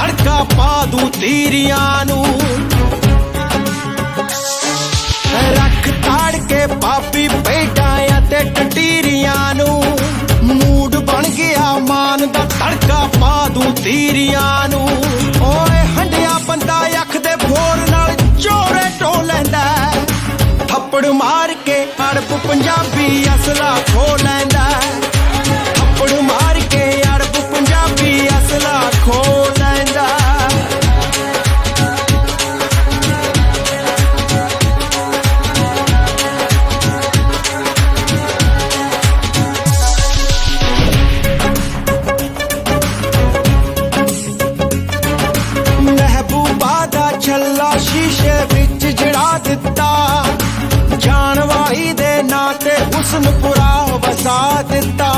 तड़का पा दूं तीरियां नू रख ताड़ के पापी भेडां ते टटीरियां नू मूड बन गया मान दा तड़का पा दूं तीरियां नू ओए हंडिया बंदा अख दे फोर नाल चोरे टो लैंदा थप्पड़ मार के अड़ब पंजाबी असला खो लैंदा थप्पड़ मार के अड़ब पंजाबी असला खो लैंदा महबूबा दा छल्ला शीशे विच जड़ा दिता जानवाही दे नाते हुस्नपुरा वसा दिता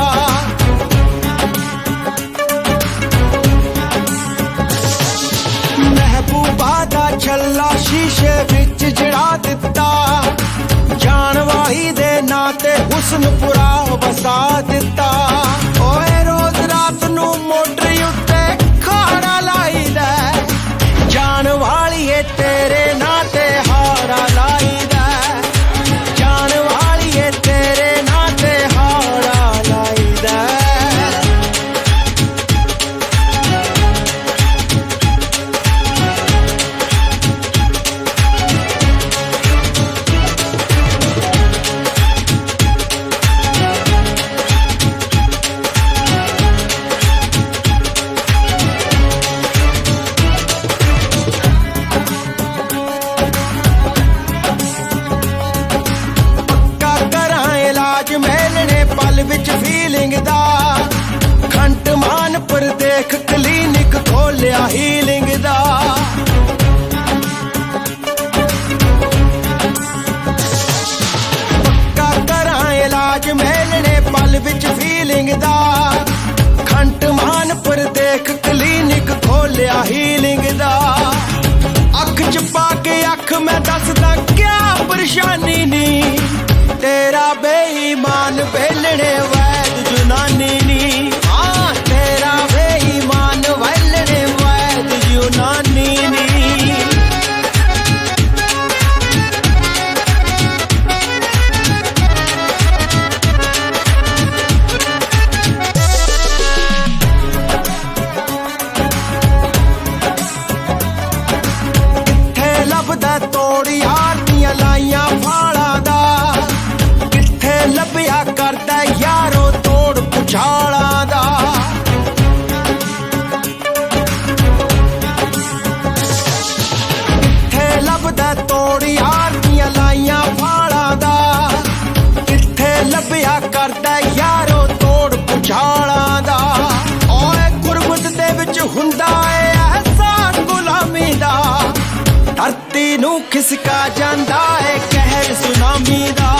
महबूबा दा छल्ला शीशे विच जड़ा दिता जानवाही दे नाते हुस्नपुरा वसा दिता ओए रोज रात नू मोटरी उत्ते खाड़ा लाईदा जान वालिए तेरे नाते हारा लाईदा जान वालिए तेरे नाते हारा लाईदा विच फीलिंग दा खंट मान पर देख क्लिनिक खोलिया हीलिंग दा पक्का करां इलाज मेलने पल विच फीलिंग दा खंट मान पर देख क्लिनिक खोलिया हीलिंग दा अख च पा के अख मैं दसदा क्या परेशानी नी तेरा बेईमान बेलने वैद जुनानी नी हाँ तेरा बेईमान बेलने वैद जुनानी नी किथे लभदा तोड़ यार दियां लाइयां फाड़ा दा ਲੱਭਿਆ ਕਰਦਾ ਯਾਰੋ ਤੋੜ ਪੁਛਾਲਾਂ ਦਾ ਕਿੱਥੇ ਲੱਭਦਾ ਤੋੜ ਯਾਰ ਦੀਆਂ ਲਾਈਆਂ ਫਾਲਾਂ ਦਾ ਕਿੱਥੇ ਲੱਭਿਆ ਕਰਦਾ ਯਾਰੋ ਤੋੜ ਪੁਛਾਲਾਂ ਦਾ ਓਏ ਗੁਰਬਤ ਦੇ ਵਿੱਚ ਹੁੰਦਾ ਏ ਅਹਿਸਾਸ ਗੁਲਾਮੀ ਦਾ ਧਰਤੀ ਨੂੰ ਖਿਸਕਾ ਜਾਂਦਾ ਏ ਕਹਿਰ ਸੁਨਾਮੀ ਦਾ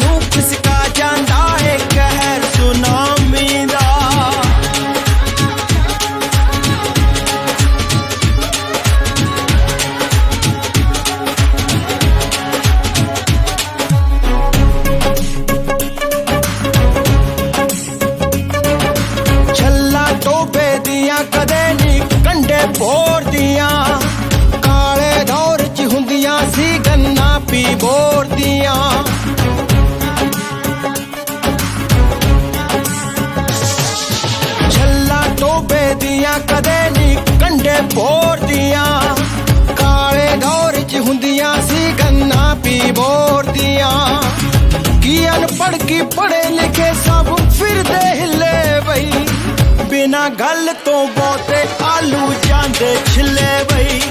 ਨੂੰ ਖਿਸਕਾ ਜਾਂਦਾ ਏ ਕਹਿਰ ਸੁਨਾਮੀ ਦਾ ਛੱਲਾ ਟੋਬੇ ਦੀਆਂ ਕਦੇ ਨਹੀਂ ਕੰਡੇ ਭੋਰ ਦੀਆਂ ਕਾਲੇ ਦੌਰ ਚ ਹੁੰਦੀਆਂ ਸੀ ਗੰਨਾ ਪੀ ਬੋਰ ਦੀਆਂ ਦੀਆਂ ਕਦੇ ਨਹੀਂ ਕੰਡੇ ਭੋਰ ਦੀਆਂ ਕਾਲੇ ਦੌਰ ਚ ਹੁੰਦੀਆਂ ਸੀ ਗੰਨਾ ਪੀ ਬੋਰ ਦੀਆਂ ਕੀ ਅਨਪੜ੍ਹ ਕੀ ਪੜ੍ਹੇ ਲਿਖੇ ਸਭ ਫਿਰਦੇ ਹਿੱਲੇ ਬਈ ਬਿਨਾਂ ਗੱਲ ਤੋਂ ਬਹੁਤੇ ਆਲੂ ਜਾਂਦੇ ਛਿੱਲੇ ਬਈ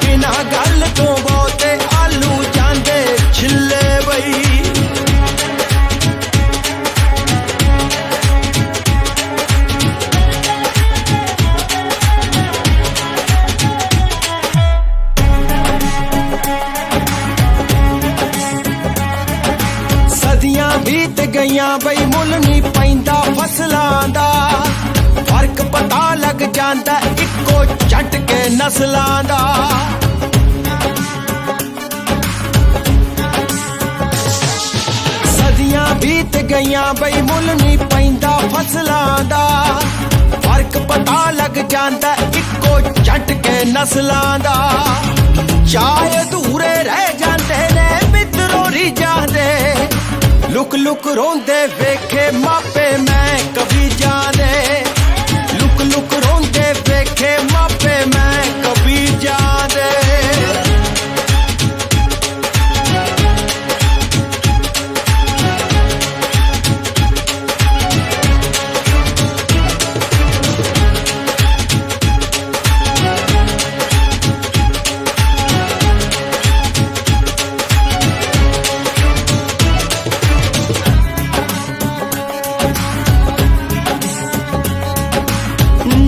ਬਿਨਾਂ ਗੱਲ ਤੋਂ ਬਹੁਤੇ ਆਲੂ ਜਾਂਦੇ ਛਿੱਲੇ ਬਈ बीत गईयां बई मुल नहीं पैंदा फसलां दा फर्क पता लग जांदा इक्को झटके नस्लां दा सदियां बीत गईयां बई मुल नहीं पैंदा फसलां दा फर्क पता लग लग जांदा इक्को झटके नस्लां दा। चाहे अधूरे रह जांदे ने मित्रों रीझां दे, लुक लुक रोंदे वेखे मापे मैं कभी जाने। लुक लुक रोंदे वेखे मापे मैं कभी जाने।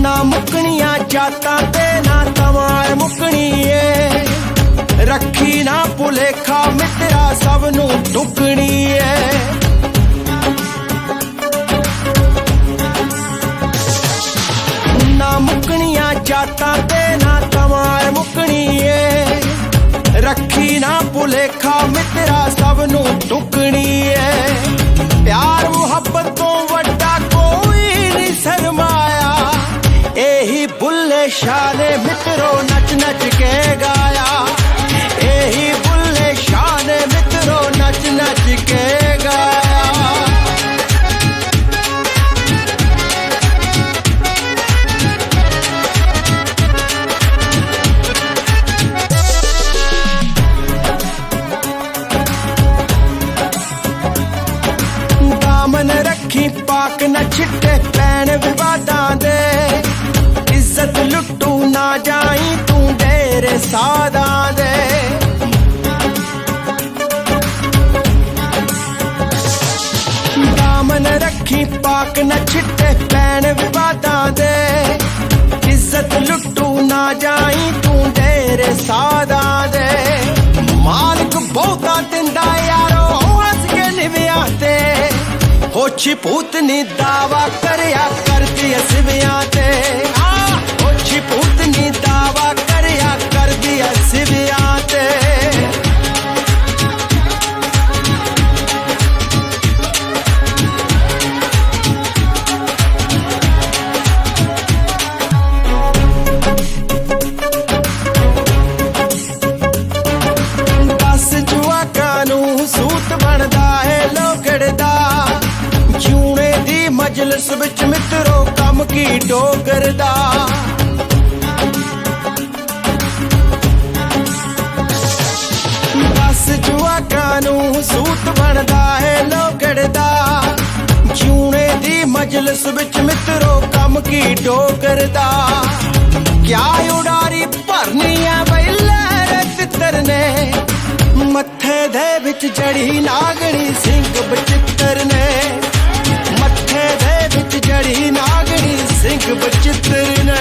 ना मुकनिया जाता ते ना तमार मुकनी है, रखी ना भुलेखा मित्रा सब नू टुकनी है। ना मुकनिया जाता ते ना तमार मुकनी है, रखी ना भुलेखा मित्रा सब नू टुकनी है। प्यार मुहब्बत तो वड्डा कोई नहीं शर्माया, एही बुल्ले शाह ने मित्रों नच नच के गाया। एही बुल्ले शाह ने मित्रों नच नच के गाया। दामन रखी पाक न छिट्टे पैन विवादां दे, इज्जत लुटू ना जाई तू डेरे सादा दे। दामन रखी पाक न छिट्टे पैन विवादां दे, इज्जत लुटू ना जाई तू डेरे सादा दे। मालिक बहुता दिंदा यारो हस के निव्यां ते, होछी पूतनी दावा करया करदी सिवियां ते। होछी पूतनी दावा करया करदी सिवियां ते। दस जुआकां नू सूत बनदा है लोगड़दा, जूने दी मजलिस विच मित्रों कम की डोगरदा। दस जुआकां नू सूत बनदा है लोगड़दा, जूने दी मजलिस विच मित्रों कम की डोगरदा। क्या उडारी भरनी है बई लहर तितर ने, मत्थे दे विच जड़ी नागणी सिंह बचित्र ने। मत्थे दे विच जड़ी नागणी सिंह बचित्र ने।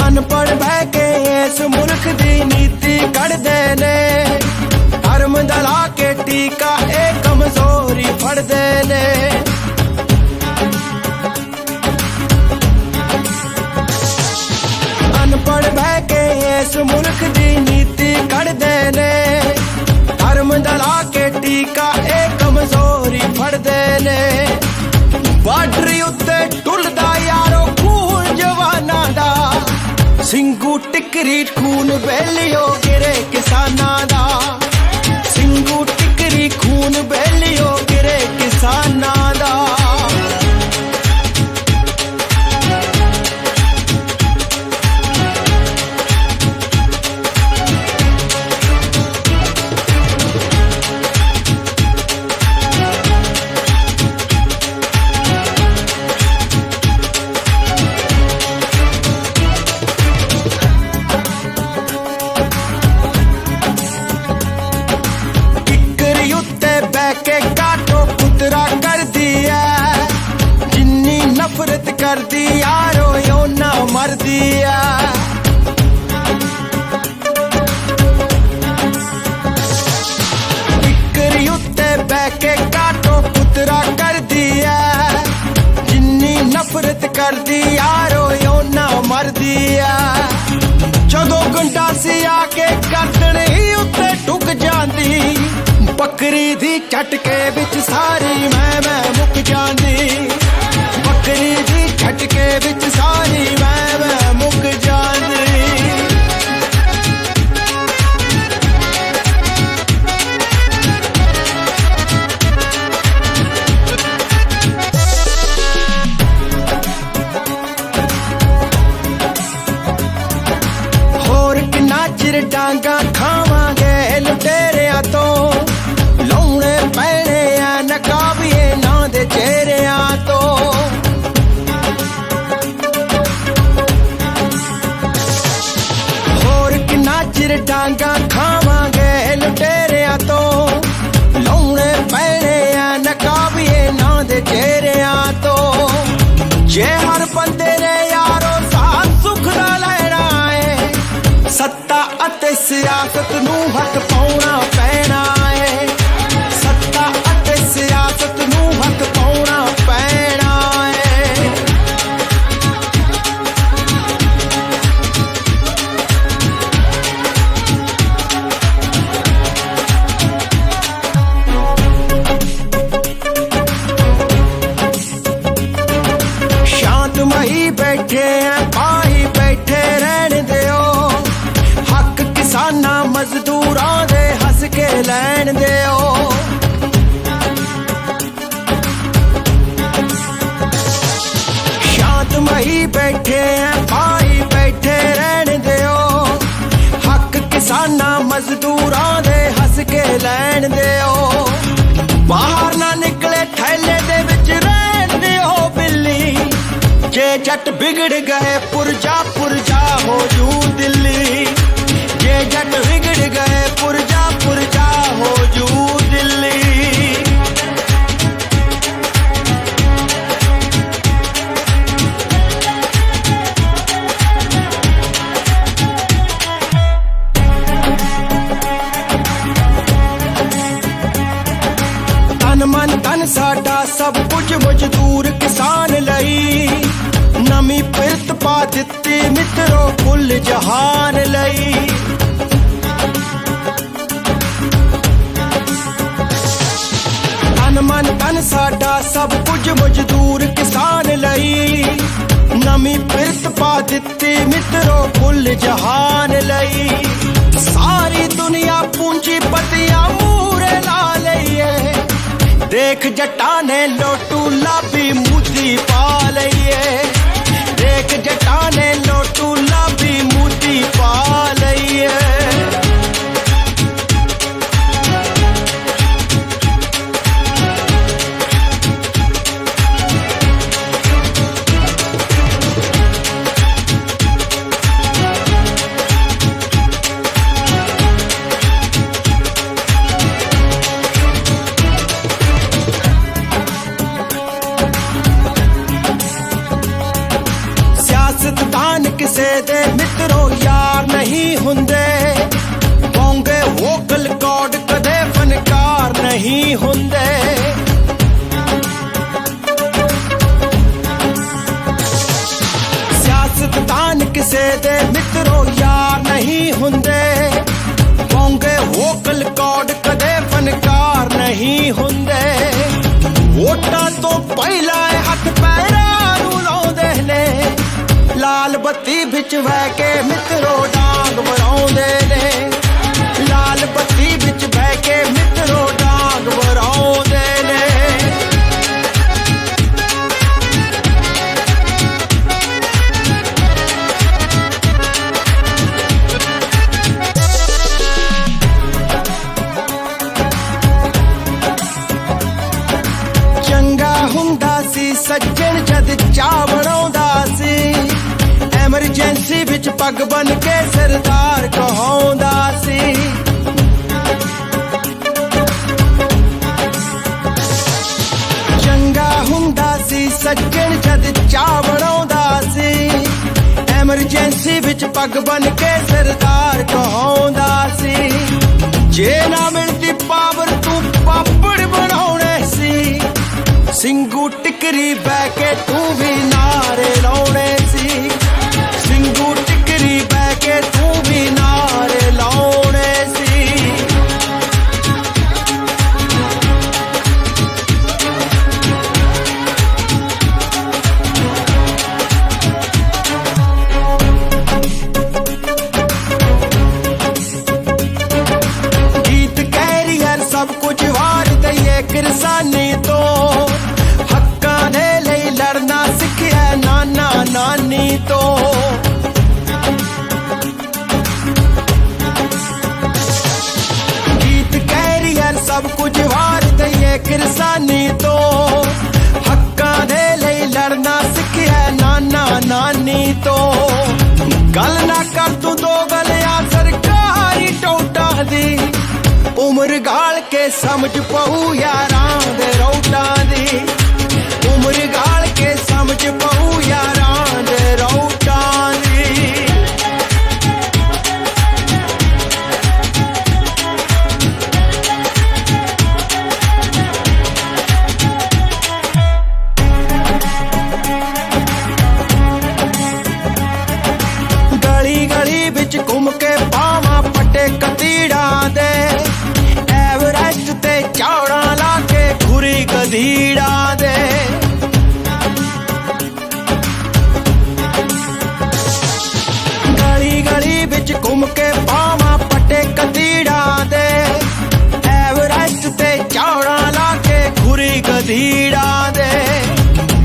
अनपढ़ बह के इस मुल्क दी नीति कढ़दे ने, धर्म दला के टीका ए कमजोरी फड़दे ने। अनपढ़ बह के इस मुल्क दी नीति कढ़दे ने, धर्म दला के टीका ए कमजोरी फड़दे ने। बार्डरी उत्ते टुलदा यारो खून जवाना दा, सिंगू टिकरी खून बेलियो गिरे किसाना दा। सिंगू टिकरी खून बेलियो गिरे किसाना दा। के काटो कुतरा कर दिया, जिन्नी नफरत कर दी यारो यो ना मर दिया। टिकरी उत्ते बह के काटो कुतरा कर दिया, जिन्नी नफरत कर दी यारो यो ना के गर्दन ही उत्ते टुक जांदी बकरी दी झटके विच सारी मैं मुक जांदी बकरी दी झटके विच सारी मैं मुक जांदी डांगा खावांगे लुटेरिया तो लौने पैने आ नकाबिए ना दे चेहरिया तो होर किन्ना चिर डांगा खावांगे लुटेरिया तो लौने पैने आ नकाबिए ना दे चेहरिया तो जे हर बंदे ने यारो साथ सुख दा लेना है सत्ता ਅਤੇ ਸਿਆਸਤ ਨੂੰ ਹੱਥ ਪਾਉਣਾ ਪੈਣਾ ਏ ਸੱਤਾ ਅਤੇ ਸਿਆਸਤ ਨੂੰ ਹੱਥ ਪਾਉਣਾ ਪੈਣਾ ਏ ਸ਼ਾਂਤਮਈ ਬੈਠੇ ਆ ਪਾਈ ਬੈਠੇ ਰਹਿਣ ਦਿਓ किसाना मजदूरां दे हस के लैन दिओ शांतमई बैठे हैं भाई बैठे रहन दिओ हक किसाना मजदूरां दे हस के लैन दिओ बाहर ना निकले थैले दे विच रहन दिओ बिल्ली जे जट बिगड़ गए पुरजा हो जू दिल्ली जे जट बिगड़ गए पुरजा हो जू दिल्ली तन मन धन साडा सब कुछ मजदूर किसान लई नमी पिरत पा दित्ती मित्रों कुल जहान लई मन तन साडा सब कुछ मजदूर किसान लई नमी पिरत पा दित्ती मित्रों कुल जहान लई सारी दुनिया पूंजीपतियां मूरे ला लईए देख जट्टा ने लोटू लाभी मोदी पा लईए देख जट्टा ने लोटू लाभी मोदी पा लईए किसे दे मित्रों यार नहीं हुंदे होंगे वोकल कॉर्ड कदे फनकार नहीं हुंदे सियासतदान किसे दे मित्रों यार नहीं हुंदे होंगे वोकल कॉर्ड कदे फनकार नहीं हुंदे वोटां तो पहला हथ पैरां नूं लाउंदे ने लाल बत्ती बिच बह के मित्रों डांग बराउंदे ने लाल बत्ती बिच बह के मित्रों डांग बराउंदे ने चंगा हुंदा सी सज्जन जद चा बनाउंदा सी एमरजेंसी विच पग बन के सरदार कहाउंदा सी चंगा हुंदा सी सज्जन जद चा बनाउंदा सी एमरजेंसी विच पग बन के सरदार कहाउंदा सी जे ना मिलती पावर तू पापड़ बनाउणे सी सिंगू टिकरी बह के तू भी नारे लाउणे सी सिंगू टिकरी बह के तू भी नारे ला तो गल ना कर तू दो गलिया सरकारी टोटा दी उम्र गाल के समझ पऊ यारां दे रौटा दी उम्र गाल के समझ पऊ यारां दे रौटा दी घूम के पावा पटे कतीड़ा दे एवरेस्ट ते चौड़ा ला के खुरी गधीड़ा दे गली गली बिच घूम के पावा पटे कतीड़ा दे एवरेस्ट ते चौड़ा ला के खुरी गधीड़ा दे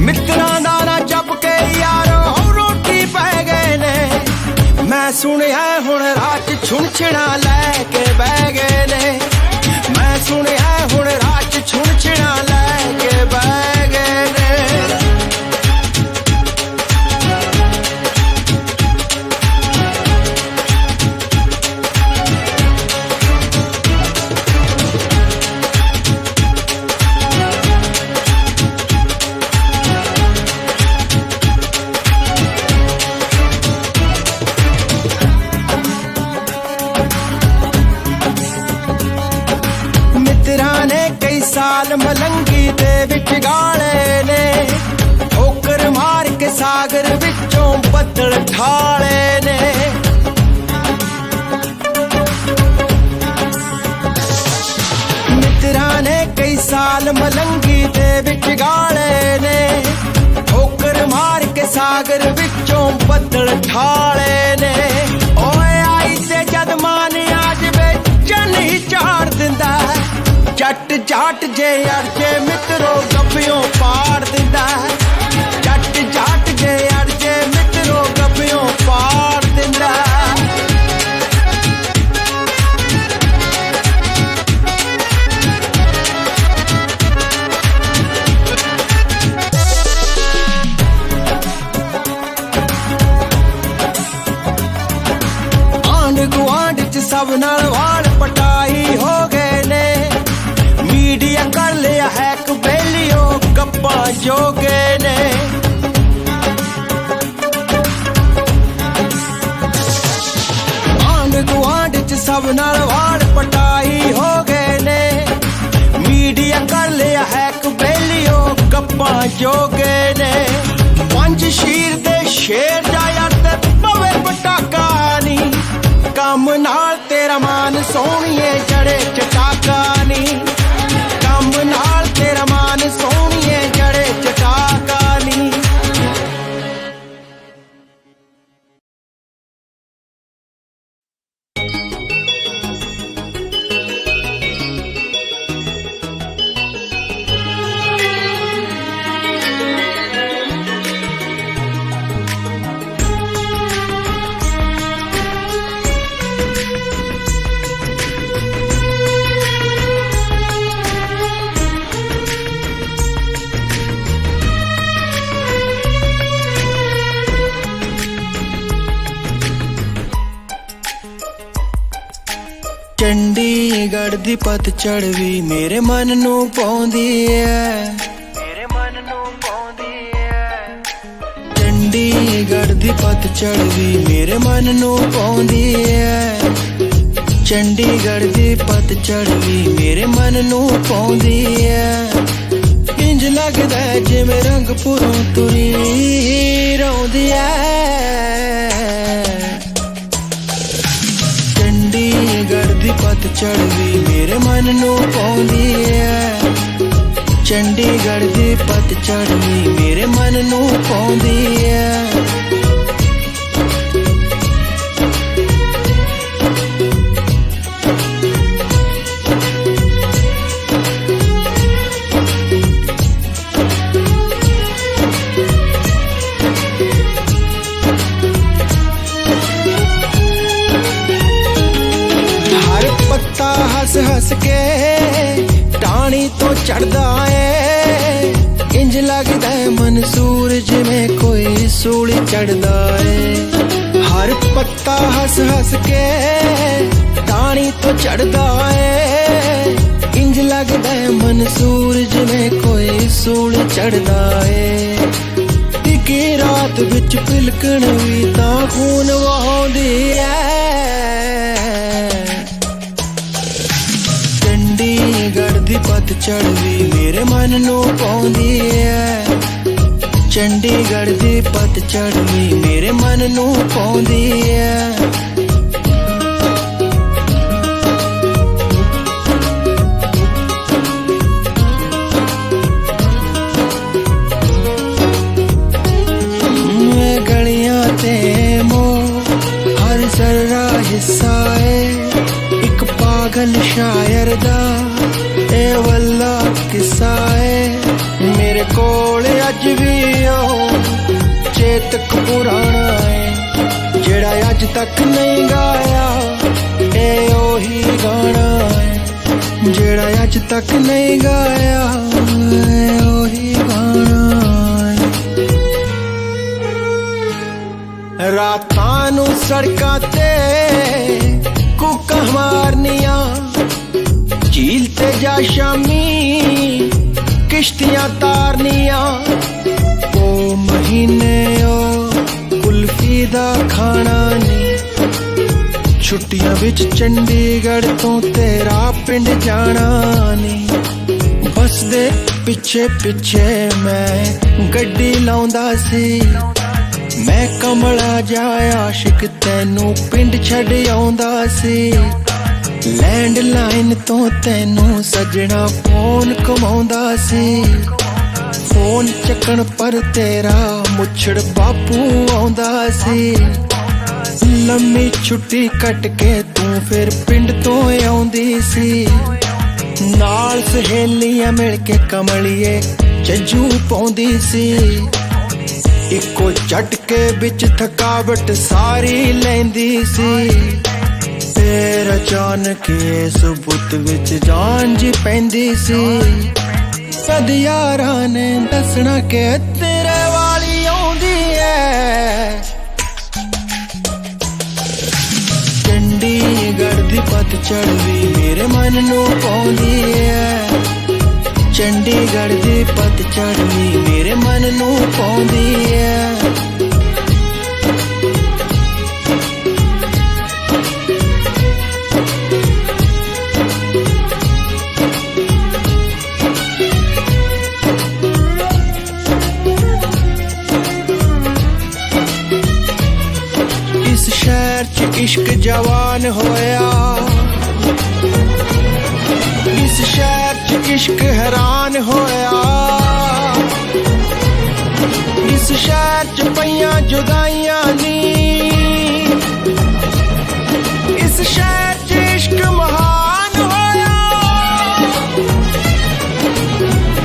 मित्रां दा ना जप के यारो रोटी पै गए ने मैं सुनिया हुण रात छुणछिणा लैके बह गए ने मैं सुनिया हुण रात छुणछिणा लैके बह गए ने साल मलंगी दे विच गाले ने ठोकर मार के सागर विचों बदल ठाले ने मित्रा ने कई साल मलंगी दे विच गाले ने ठोकर मार के सागर विचों बदल ठाले ने ओए आई ते जद मान आज बेचन ही चाड़ दिंदा जट जाट जे अड़जे मित्रो गप्पियों पाड़ दिंदा जट जाट जे अड़जे मित्रो गप्पियों पाड़ दिंदा आंढ गुआंढ च सब नाल वाल पटाई हो गए ने मीडिया कर लिया है कबेलियो गप्पा जोगे ने आंढ गुआंढ च सब नाल वाल पटाई हो गए ने मीडिया कर लिया है कबेलियो गप्पा जोगे ने पंज शीर दे शेर जाया ते पवे पटाका नी कम नाल तेरा मान सोहणीए जड़े चटाका नी कम नाल तेरा मान सोहणीए जड़े चटाका नी चंडीगढ़ दी पतझड़ भी मेरे मन नू पाउंदी है मेरे मन नू पाउंदी है चंडीगढ़ दी पतझड़ भी मेरे मन नू पाउंदी है चंडीगढ़ दी पतझड़ भी मेरे मन नू पाउंदी है इंज लगदा है जिवें रंगपुरों तुरी रौंदी है चंडीगढ़ दी पतझड़ भी मेरे मन नू पाउंदी है चंडीगढ़ दी पतझड़ भी मेरे मन नू पाउंदी है हस हस के टाणी तो चढ़दा है इंज लगदा है मंसूर जिवें कोई सूली चढ़दा है। हर पत्ता हस हस के टाणी तो चढ़दा है। इंज लगदा है मंसूर जिवें कोई सूली चढ़दा है। टिकी रात विच पिलकण भी तां खून वहाउंदी है। चंडीगढ़ दी पतझड़ भी मेरे मन नूं पाउंदी है। चंडीगढ़ दी पतझड़ भी मेरे मन नूं पाउंदी है। गलियां ते मोह हर जरा हिस्सा है। एक पागल शायर दा ए वल्ला किस्सा है। मेरे कोल अज भी ओ चेतक पुराना है। जेड़ा अज तक नहीं गाया ए ओही गाना है। जेड़ा अज तक नहीं गाया ए ओही गाना है। रातां नूं सड़कां ते कूकां मारनियां। झील ते जा शामी किश्तियां तारनियां। ओ महीने ओ कुल्फी दा खाना नी। छुट्टियां विच चंडीगढ़ तो तेरा पिंड जाना नी। बस दे पिछे पिछे मैं गड्डी लाउंदा सी। मैं कमला जाया आशिक तैनू पिंड छड़ आउंदा सी। लैंडलाइन तो तैनू सजना फोन कमाउंदा सी। फोन चक्कण पर तेरा मुछड़ बापू आउंदा सी। लम्मी छुट्टी कट के तू फिर पिंड तो आउंदी सी। नाल सहेलियां मिल के कमलिए जज्जू पाउंदी सी। इको झटके बिच थकावट सारी लैंदी सी। फिर अचानक इस बुत विच जान जी पैंदी सी। सद यारां ने दसना के तेरे वाली आउंदी है। चंडीगढ़ दी पतझड़ भी मेरे मन नूं पाउंदी है। चंडीगढ़ दी पतझड़ भी मेरे मन नूं पाउंदी है। इस शहर च इश्क जवान होया। इस शहर च इश्क हैरान होया। इस शहर च पईयां जुदाइयां नी। इस शहर च इश्क महान होया।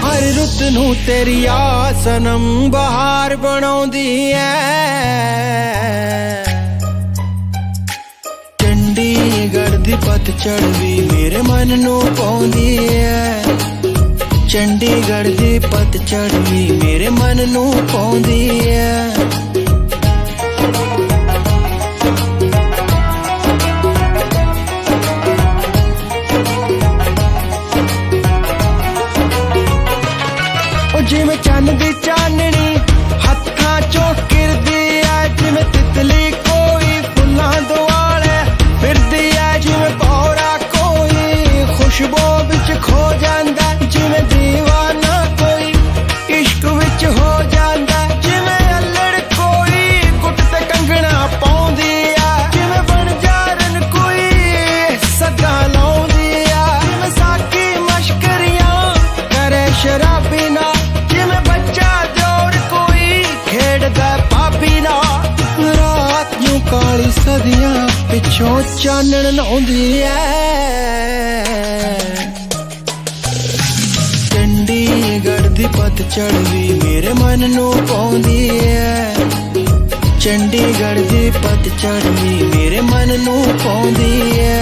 हर रुत नूं तेरी आ सनम बहार बनाउंदी है। चंडीगढ़ दी पतझड़ भी मेरे मन नूं पाउंदी है। चंडीगढ़ दी पतझड़ भी मेरे मन नूं पाउंदी है। जिवें चन्न दी चाननी हत्थां चों किरदी है। जिवें तितली कोई फुल्लां दुआले फिरदी है। जिवें भौरा कोई खुशबू विच खो जांदा। जिवें दीवाना कोई इश्क विच हो जांदा। जिवें अल्लड़ कोई कुट ते कंगना पाउंदी है। जिवें बनजारन कोई सदा लाउंदी है। जिवें साकी मशकरियां करे शराबी ना। जिवें बच्चा जोर कोई खेड़दा भाभी ना। रात यूं काली सदियां पिछों चानण लाउंदी है। चंडीगढ़ दी पतझड़ भी मेरे मन नूं पाउंदी है। चंडीगढ़ दी पतझड़ भी मेरे मन नूं पाउंदी है।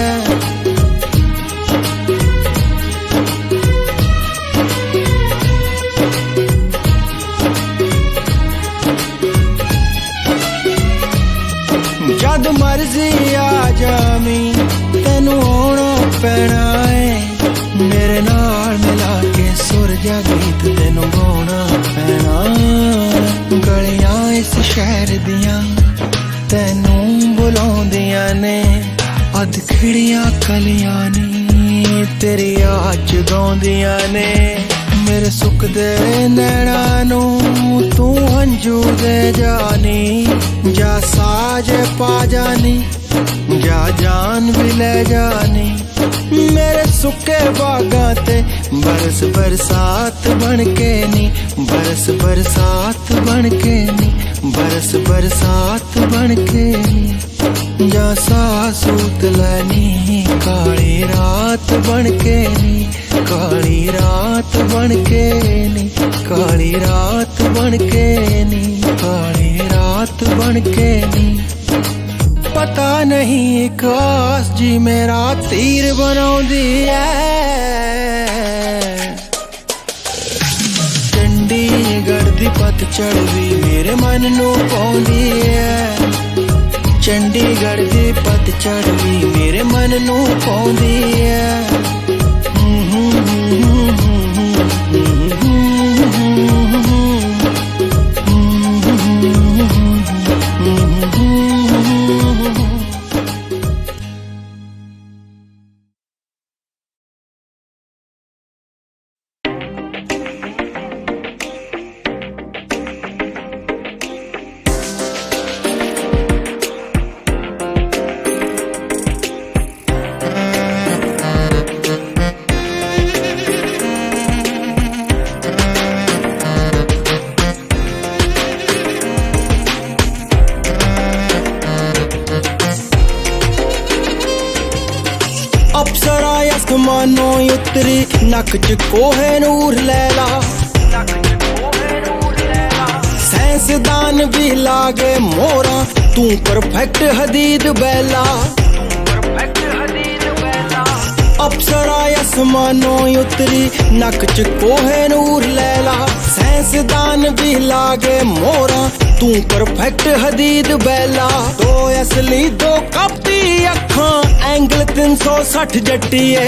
जद मर्जी आ जामी तेनू आना पैना है मेरे नाल मिला के सुर जा गीत तेनू गाना पैना गलियां इस शहर दियां तेनू बुलाउंदियां ने अधखड़ियां कलियां नी तेरी आज गाउंदियां ने मेरे सुख दे नैना नू तू हंजू दे जानी जा साज पा जानी जा जान भी ले जानी मेरे सुके बागां ते बरस बरसात बन के नी बरस बरसात बन के नी बरस बरसात बन के नी जा सासूत लैनी काली रात बन के नी काली रात बन के नी काली रात बन के नी काली रात बन के नी पता नहीं काश जी मेरा तीर बनाउंदी है चंडीगढ़ दी पतझड़ भी मेरे मन नू पाउंदी है चंडीगढ़ दी पतझड़ भी मेरे मन नू पाउंदी है अप्सरा आसमानों उतरी नक च कोहे नूर लैला साइंसदान भी लागे मोरा तू परफेक्ट हदीद बैला अप्सरा आसमानों उतरी नक च कोहे नूर लैला साइंसदान भी लागे मोरा तू परफेक्ट हदीद बैला दो असली दो कपटी अखां एंगल 360 जट्टीए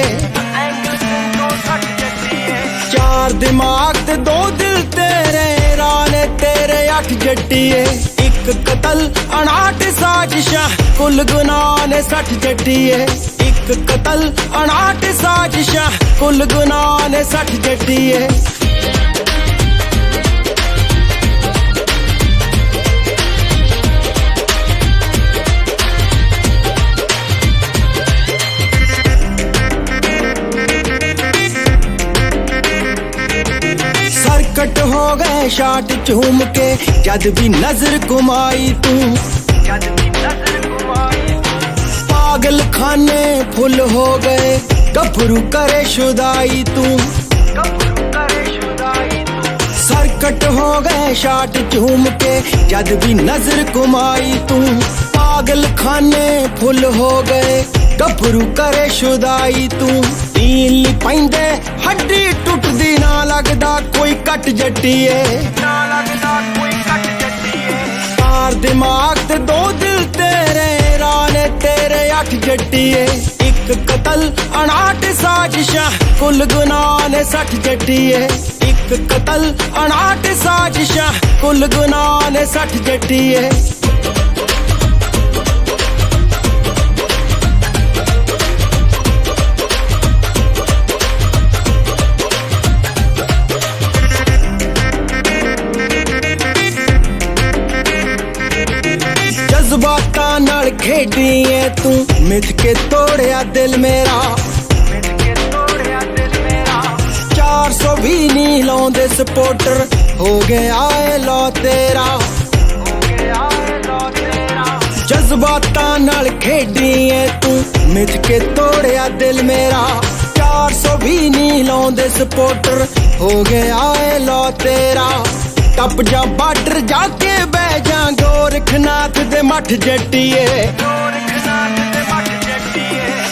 चार दिमाग ते दो दिल तेरे राने तेरे 8 जट्टीए एक कतल 59 साजिशां कुल गुनाह ने 60 जट्टीए एक कतल 59 साजिशां कुल गुनाह ने 60 जट्टीए कट हो गए शाट चूम के जद भी नजर घुमाई तू पागल खाने फुल हो गए गभरू करे शुदाई तू सरकट हो गए शाट चूम के जद भी नजर घुमाई तू पागल खाने फुल हो गए गभरू करे शुदाई तू नील पैंदे हड्डी टुटदी ना लगदा कोई कट जट्टीए चार दिमाग ते दो दिल तेरे राने तेरे 8 जट्टीए एक कतल 59 साजिशां कुल गुनाह ने 60 जट्टीए एक कतल 59 साजिशां कुल गुनाह ने 60 जट्टीए जज्बातां नाल खेडी है तू मिथ के तोड़िया दिल मेरा 400 भी नहीं लाउंदे सपोर्टर हो गया है लो तेरा जज्बातां नाल खेडी है तू मिथ के तोड़िया दिल मेरा 400 भी नहीं लाउंदे सपोर्टर हो गया है लो तेरा टप जा बार्डर जाके बह जा गोरखनाथ दे मठ जट्टीए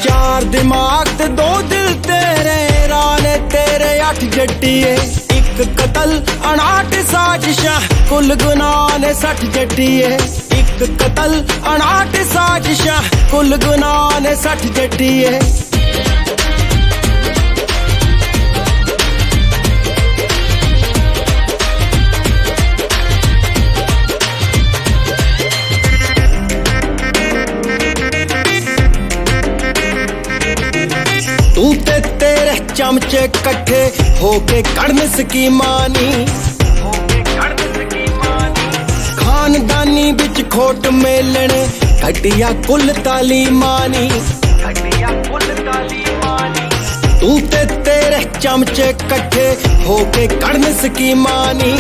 चार दिमाग ते दो दिल तेरे राने तेरे 8 जट्टीए एक कतल 59 साजिशां कुल गुनाह ने 60 जट्टीए एक कतल 59 साजिशां कुल गुनाह ने 60 जट्टिए तू ते तेरे चमचे कट्ठे होके कड़न स्कीमानी खानदानी बिच खोट मेलने घटिया कुल तालीमानी तू ते तेरे चमचे कट्ठे होके कड़न स्कीमानी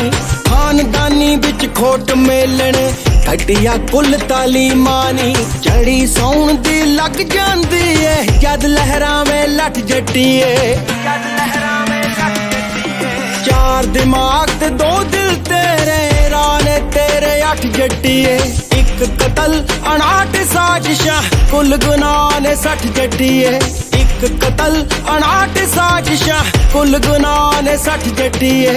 खानदानी बिच खोट मेलने घटिया कुल तालीमानी चढ़ी सौन दी लग जांदी है जद लहरां में लठ जट्टिए चार दिमाग ते 2 दिल तेरे राने तेरे 8 जट्टिए एक कतल 59 साजिशां कुल गुनाह ने 60 जट्टिए एक कतल 59 साजिशां कुल गुनाह ने 60 जट्टिए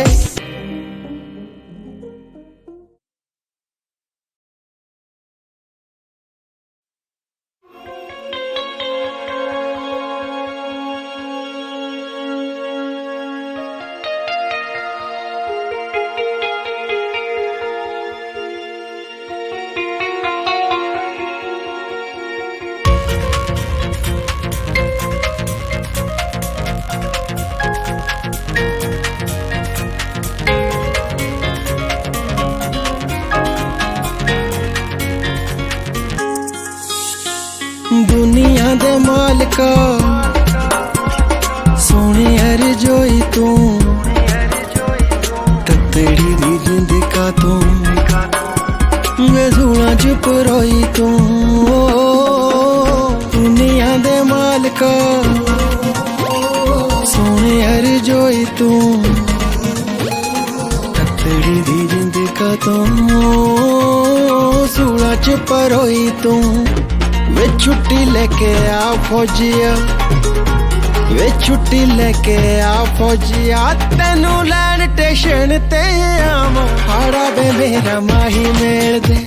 दुनिया दे मालिका सोने हर जोई तू ततड़ी दी जिंद का तू गजूला चुप रोई तू दुनिया दे मालिका सोने हर जोई तू ततड़ी दी जिंद का तू सूला चुप रोई तू वे छुट्टी लेके आ फौजिया वे छुट्टी लेके आ फौजिया तेनू लैन स्टेशन ते आवां हाड़ा वे मेरा माही मेल दे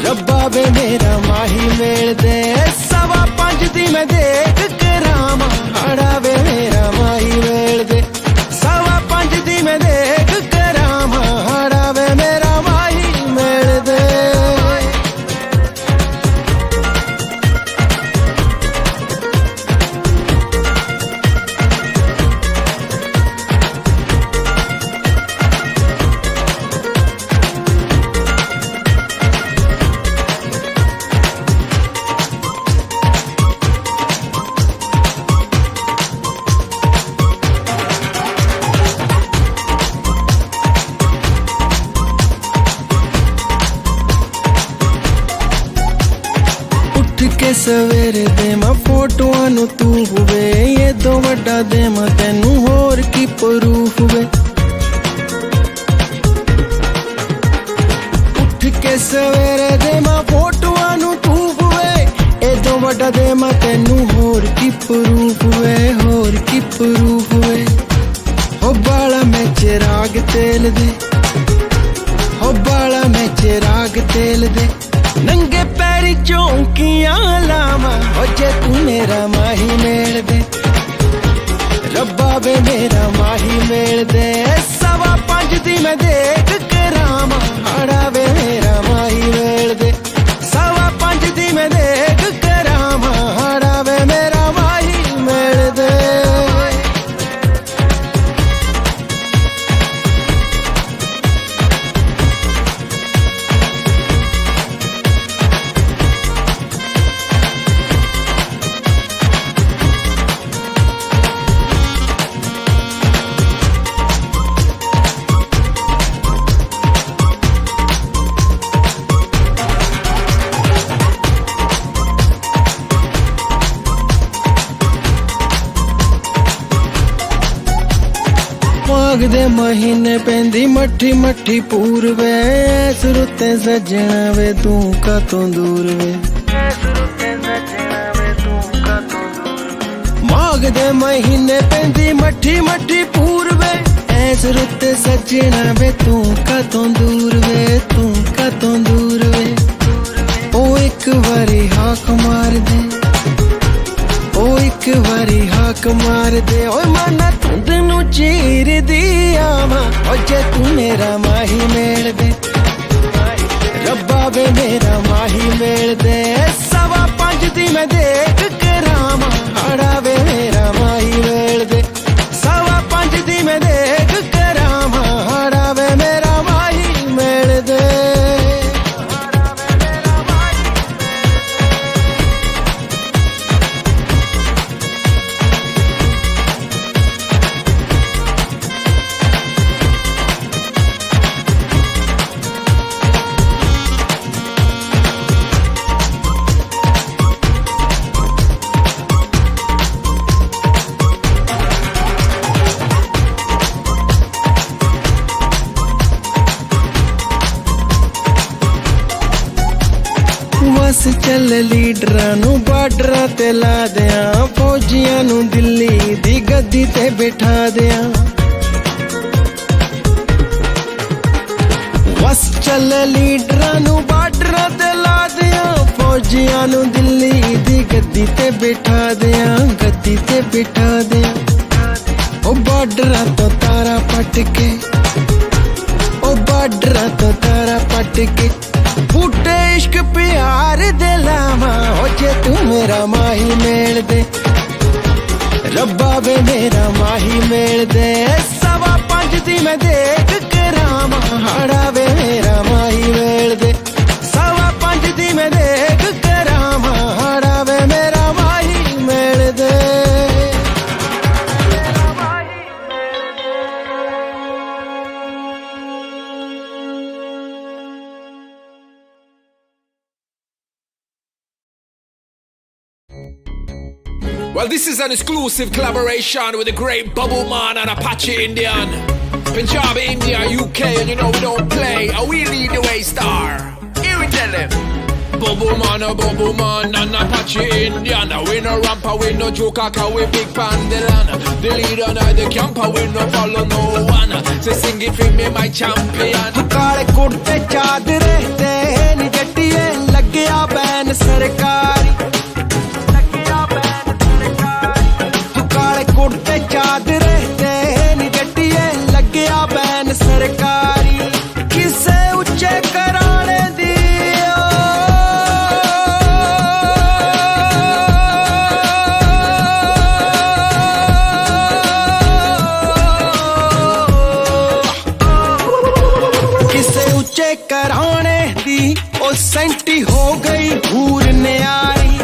रब्बा वे मेरा माही मेल दे 5:15 दी मैं देख करावां हाड़ा वे मेरा माही मेल दे 5:15 दी मैं देख करावां हाड़ा वे मेरा माही मेल दे सवेरे दे मैं फोटोआं नू तू हुए ये दो वड्डा दे मैं तेनू होर की प्रूफ हुए उठ के सवेरे दे मैं फोटोआं नू तू हुए ये दो वड्डा दे मैं तेनू होर की प्रूफ हुए हो बाला में चिराग तेल दे हो बाला में चिराग तेल दे नंगे पैरी चौंकियां लावा हो जे तू मेरा माही मेल दे रब्बा वे मेरा माही मेल दे 5:15 दी मैं देख करावां हाड़ा वे मेरा माही मेल दे 5:15 दी मैं देख करावां हाड़ा वे मेरा माही मेल दे माघ दे महीने पेंदी मट्ठी मट्ठी पूरवे सुरते सजना वे तू का तो दूर वे माघ दे महीने पेंदी मट्ठी मट्ठी पूरवे सुरते सजना वे तू कतों दूर वे तू कतों दूर वे ओ एक बारी हाक मार दे ओ एक बारी हाक मार दे ओ मन धुंद नू चीर दिया वा ओ जे तू मेरा माही मेल दे रब्बा वे मेरा माही मेल दे 5:15 दी मैं देख करामा हाड़ा वे मेरा माही मेल दे 5:15 दी मैं देख करामा हाड़ा वे मेरा माही मेल दे बस चल लीडरां नू बार्डरां ते ला दियां फौजियां नू दिल्ली दी गद्दी ते बिठा दियां बस चल लीडरां नू बार्डरां ते ला दियां फौजियां नू दिल्ली दी गद्दी ते बिठा दियां गद्दी ते बिठा दियां ओ बार्डरां तो तारा पट के ओ बार्डरां तो तारा पट के बूटे इश्क प्यार दे लावा हो जे तू मेरा माही मेल दे रब्बा वे मेरा माही मेल दे 5:15 दी मैं देख करामा हाड़ा वे मेरा माही मेल दे 5:15 दी मैं देख करामा हाड़ा वे मेरा माही मेल दे Well, this is an exclusive collaboration with the great Bubble Man and Apache Indian. Punjab, India, UK, and you know we don't play. We lead the way star. Here we tell them. Bubble Man and Apache Indian. We no ramper, we no joker, cause we big pandelan. The leader now the camper, we no follow no one. So sing it for me, my champion. काले कुर्ते चादरे ते नी जट्टिए लग्या ban सरकारी काले कुर्ते चादरे ते नी जट्टिए लग्या ban सरकारी किसे उच्चे कराने दी किसे उच्चे कराने दी ओ सेंटी हो गई भूर न्यारी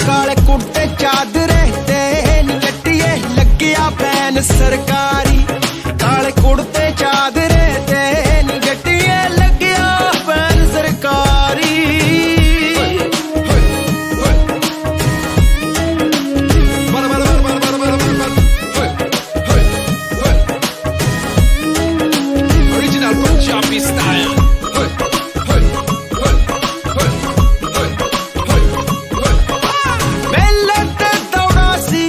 काले कुर्ते चादरे ते नी जट्टिए लग्या बैन सरकारी काले कुर्ते चादरे ते नी जट्टिए लग्या बैन सरकारी Original Punjabi style. मेहनत दौड़ा सी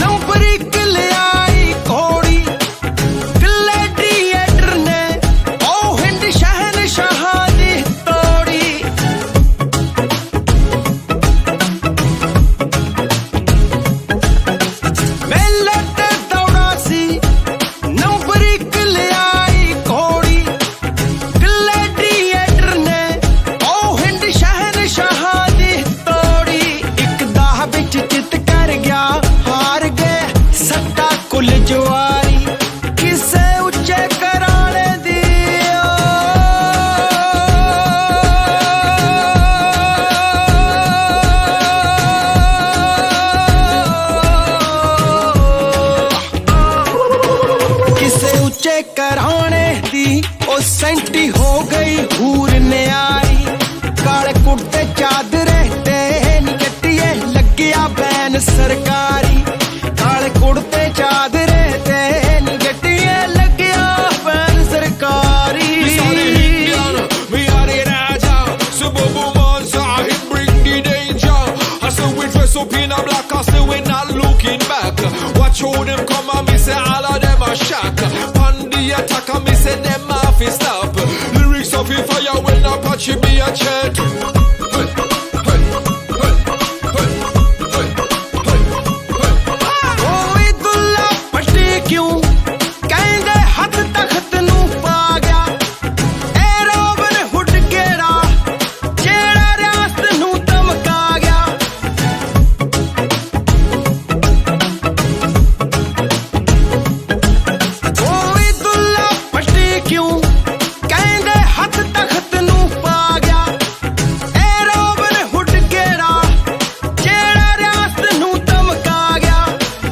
नंबरी कलियाई घोड़ी ग्लैडिएटर ने ओ हिंद शहनशाह दी तोड़ी मेहनत दौड़ा सी नंबरी कलियाई घोड़ी ग्लैडिएटर ने ओ हिंद शहनशाह दी तोड़ी एक दाह विच चित कर गया हार गए सट्टा कुल जवारी किसे उच्चे कराने दी किसे उच्चे कराने दी ओ सेंटी हो गई हूर न्यारी काले कुर्ते चादरे ते नी जट्टिए लग्या बैन सरकारी काले कुर्ते चादरे ते नी जट्टिए लग्या बैन सरकारी We are the Indian, we are the Raja. So Bubble Man Sahib bring the danger. I say we dress up in a black, I say we not looking back. Watch how them come and me say all of them a shock. Pan attack and me say them off is stop. Lyrics of a fire when Apache be a chant. Hey, hey, hey, hey, hey, hey, hey. ਓਏ ਦੁੱਲਾ ਪੱਟੀ ਕਿਉਂ ਕਹਿੰਦੇ ਹੱਥ ਤਖਤ ਨੂੰ ਪਾ ਗਿਆ ਇਹ Robin hood ਕਿਹੜਾ ਜਿਹੜਾ ਰਿਆਸਤ ਨੂੰ ਧਮਕਾ ਗਿਆ ਓਏ ਦੁੱਲਾ ਪੱਟੀ ਕਿਉਂ ਕਹਿੰਦੇ ਹੱਥ ਤਖਤ ਨੂੰ ਪਾ ਗਿਆ ਇਹ ਰੋਬਨ ਹੁੱਡ ਕਿਹੜਾ ਜਿਹੜਾ ਰਿਆਸਤ ਨੂੰ ਧਮਕਾ ਗਿਆ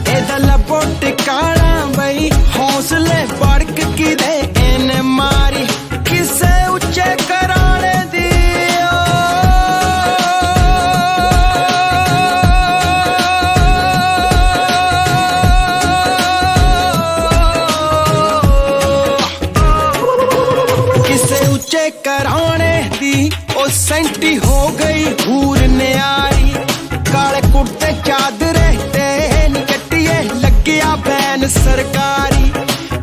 ਇਹਦਾ ਲੱਭੋ ਟਿਕਾਣਾ ਬਈ ਹੌਸਲੇ ਬੜਕ ਕਿਦੇ ਇਹਨੇ ਮਾਰੀ ਕਿਸੇ ਉੱਚੇ ਘਰਾਣੇ ਦੀ ਕਿਸੇ ਉੱਚੇ ਘਰਾਣੇ ਦੀ ਉਹ ਸੈਂਟੀ ਹੋ ਗਈ ਹੂਰ ਨਿਆਰੀ ਕਾਲੇ ਕੁੜਤੇ ਚਾਦਰੇ ਤੇ ਨੀ ਕੱਟੀਏ ਲੱਗਿਆ ਬੈਨ ਸਰਕਾਰੀ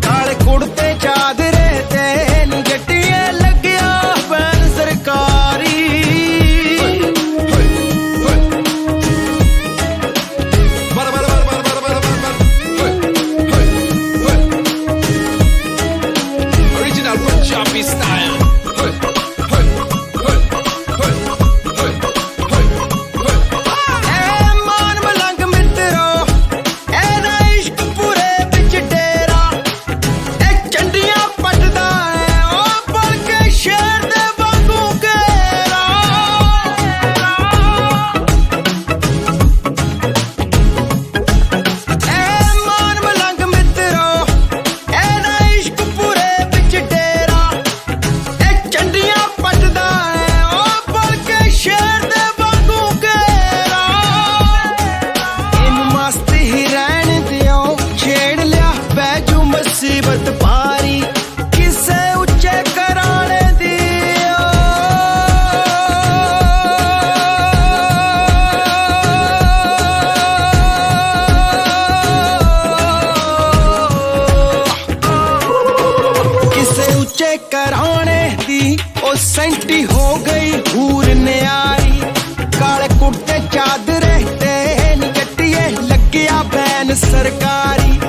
ਕਾਲੇ ਕੁੜਤੇ ਚਾਦਰੇ ਤੇ ਨੀ ਕੱਟੀਏ ਲੱਗਿਆ ਬੈਨ ਸਰਕਾਰੀ Bada, bada, bada, bada, bada, bada, bada, bada. Hey, hey, hey. Original Punjabi style. Hey, hey, hey, hey, hey, hey, hey. ਐ ਮਾਨ ਮਲੰਗ ਮਿੱਤਰੋ ਇਹਦਾ ਇਸ਼ਕ ਪੂਰੇ ਵਿੱਚ ਡੇਰਾ ਇਹ ਚੰਡੀਆਂ ਪੱਟਦਾ ਐ ਉਹ ਬਣ ਕੇ ਸ਼ੇਰ ਦੇ ਵਾਂਗੂ ਘੇਰਾ ਐ ਮਾਨ ਮਲੰਗ ਮਿੱਤਰੋ ਇਹਦਾ ਇਸ਼ਕ ਪੂਰੇ ਵਿੱਚ ਡੇਰਾ ਇਹ ਚੰਡੀਆਂ ਪੱਟਦਾ ਐ ਉਹ ਬਣ ਕੇ ਸ਼ੇਰ ਦੇ ਵਾਂਗੂ ਘੇਰਾ ਇਹਨੂੰ ਮਸਤ ਹੀ ਰਹਿਣ ਦਿਓ ਛੇੜ ਲਿਆ ਬੈਜੂ ਮੁਸੀਬਤ ਪਾਰੀ ਕਿਸੇ ਉੱਚੇ ਘਰਾਣੇ ਦੀ ਕਿਸੇ ਉੱਚੇ ਘਰਾਣੇ ਦੀ ਉਹ ਸੈਂਟੀ ਹੋ ਗਈ ਹੂਰ ਨਿਆਰੀ ਕਾਲੇ ਕੁੜਤੇ ਚਾਦਰੇ ਤੇ ਨੀ ਕੱਟੀਏ ਲੱਗਿਆ ਬੈਨ ਸਰਕਾਰੀ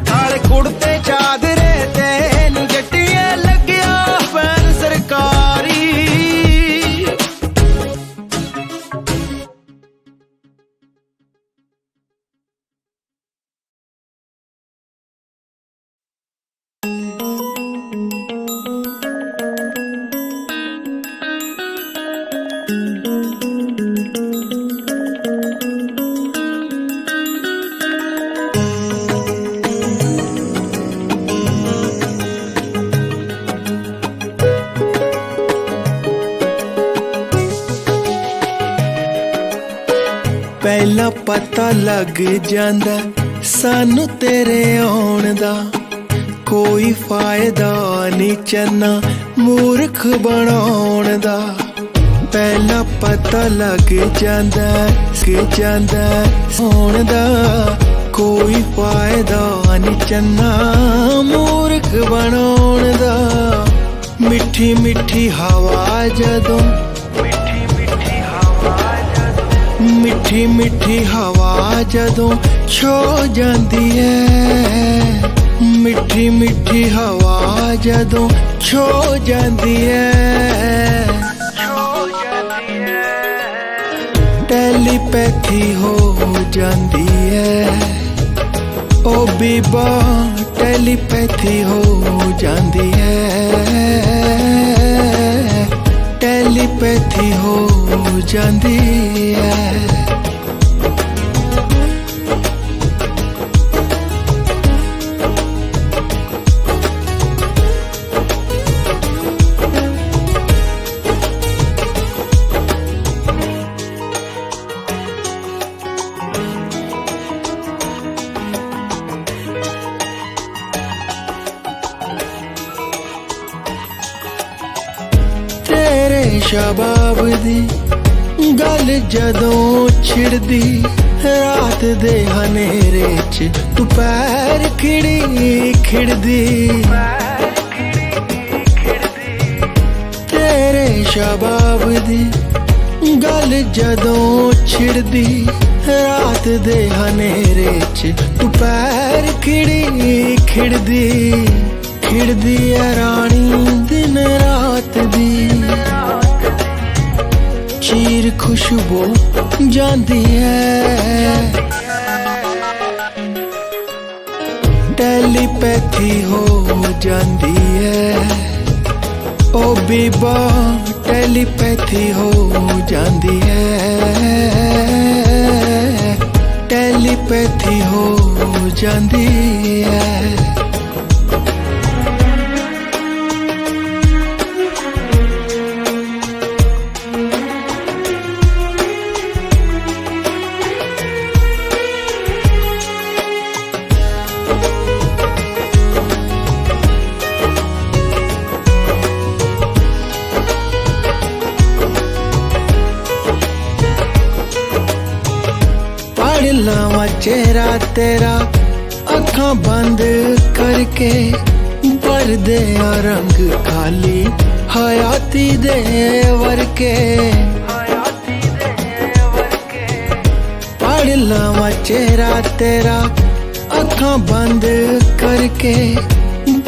ਕਾਲੇ ਕੁੜਤੇ ਚਾਦਰੇ ਤੇ ਨੀ ਕੱਟੀਏ ਲੱਗਿਆ ਬੈਨ ਸਰਕਾਰੀ ਪਹਿਲਾਂ ਪਤਾ ਲੱਗ ਜਾਂਦਾ ਸਾਨੂੰ ਤੇਰੇ ਆਉਣ ਦਾ ਕੋਈ ਫਾਇਦਾ ਨਹੀਂ ਚੰਨਾ ਮੂਰਖ ਬਣਾਉਣ ਦਾ ਪਹਿਲਾਂ ਪਤਾ ਲੱਗ ਜਾਂਦਾ ਆਉਣ ਦਾ ਕੋਈ ਫਾਇਦਾ ਨਹੀਂ ਚੰਨਾ ਮੂਰਖ ਬਣਾਉਣ ਦਾ ਮਿੱਠੀ ਮਿੱਠੀ ਹਵਾ ਜਦੋਂ ਮਿੱਠੀ ਮਿੱਠੀ ਹਵਾ ਜਦੋਂ ਛੋ ਜਾਂਦੀ ਐ ਮਿੱਠੀ ਮਿੱਠੀ ਹਵਾ ਜਦੋਂ ਛੋ ਜਾਂਦੀ ਐ ਟੈਲੀਪੈਥੀ ਹੋ ਜਾਂਦੀ ਐ ਓ ਬੀਬਾ ਟੈਲੀਪੈਥੀ ਹੋ ਜਾਂਦੀ ਐ ਟੈਲੀਪੈਥੀ ਹੋ ਜਾਂਦੀ ਐ ਸ਼ਬਾਬ ਦੀ ਗੱਲ ਜਦੋਂ ਛਿੜਦੀ ਰਾਤ ਦੇ ਹਨੇਰੇ 'ਚ ਦੁਪਹਿਰ ਖਿੜਦੀ मेरे शबाब दी गल जदों छिड़दी रात दे हनेरे च तू पैर खिड़ी खिड़दी खिड़दी है रानी दिन रात दी चीर खुशबू जांदी है टेलीपैथी हो जांदी है ओ बीबा टेलीपैथी हो जांदी है टेलीपैथी हो जांदी है लावा चेहरा तेरा अखां बंद करके भर दे रंग खाली हयाती दे वर्के पढ़ लावा चेहरा तेरा अखां बंद करके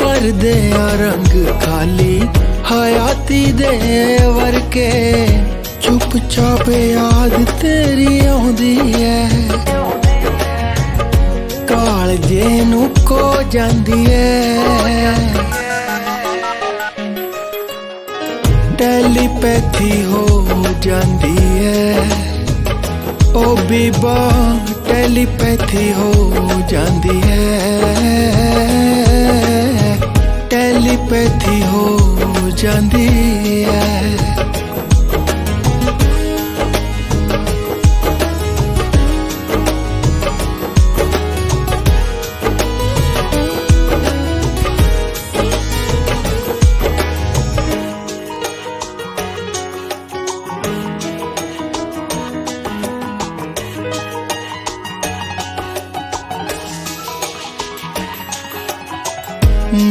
भर दे रंग खाली हयाती दे वर्के चुप चाप याद तेरी आउंदी है कालजे नू को जांदी है टेलीपैथी हो जांदी है ओ बीबा टेलीपैथी हो जांदी है टेलीपैथी हो जांदी है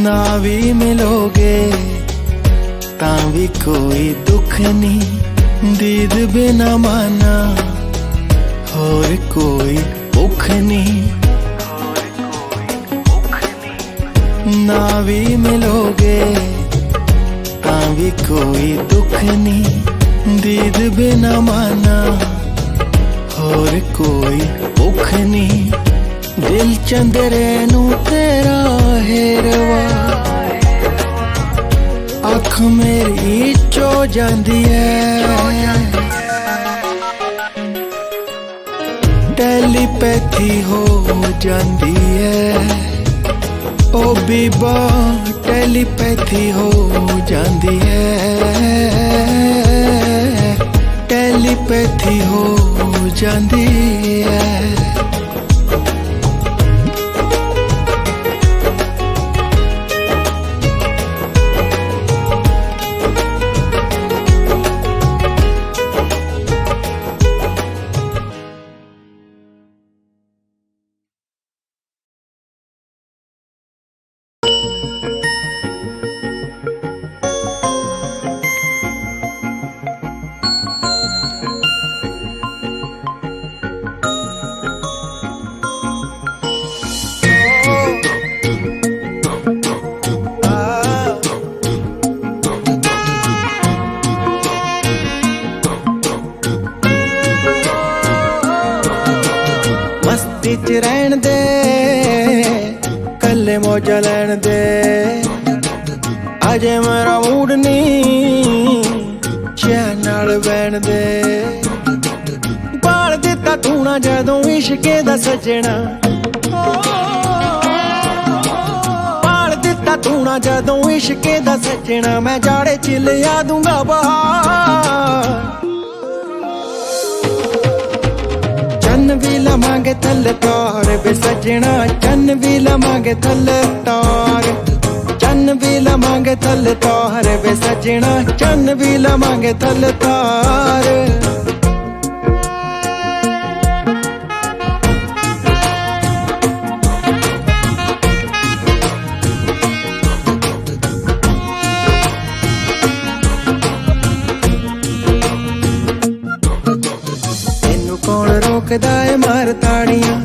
ना भी मिलोगे तां भी कोई दुख नहीं दीद बिना माना और कोई भुख नहीं ना भी मिलोगे तां भी कोई दुख नहीं दीद बिना माना और कोई भुख नहीं दिल चंदरे नू तेरा हेरवा अख मेरी चो जांदी है टेलीपैथी हो जांदी है ओ बीबा टेलीपैथी हो जांदी है टेलीपैथी हो जांदी है मस्ती च रहन दे कल्ले मौजा लैन दे अजे मेरा मूड नहीं चैन नाल बैन दे बाल दिता तू ना जदों इश्के दा सजना बाल दिता तू ना जदों इश्के दा सजना मैं जाड़े च लिया दूंगा बहार चन्न भी लवांगे थल्ले तार बे सजना चन्न भी लवांगे थल्ले तार चन्न भी लवांगे थल्ले तार बे सजना चन्न भी लवांगे थल्ले तार रोकदा है मार ताड़ियां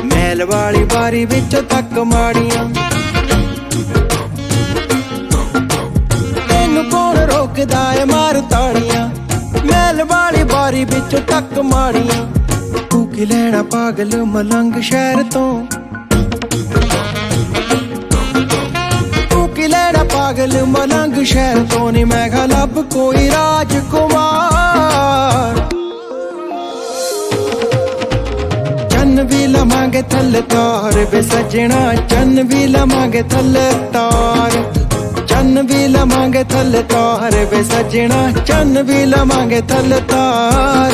महल वाली बारी विचों तक माड़ियां तेनू कौन रोकदा है मार ताड़ियां महल वाली बारी विचों तक माड़ियां तू की लेना पागल मलंग शहर तो पागल मलंग शहर तो नहीं मैं लब कोई राजकुमार चन्न भी लवांगे थल्ले तार बे सजना चन्न भी लवांगे थल्ले तार चन्न भी लवांगे थल्ले तार बे सजना चन्न भी लवांगे थल्ले तार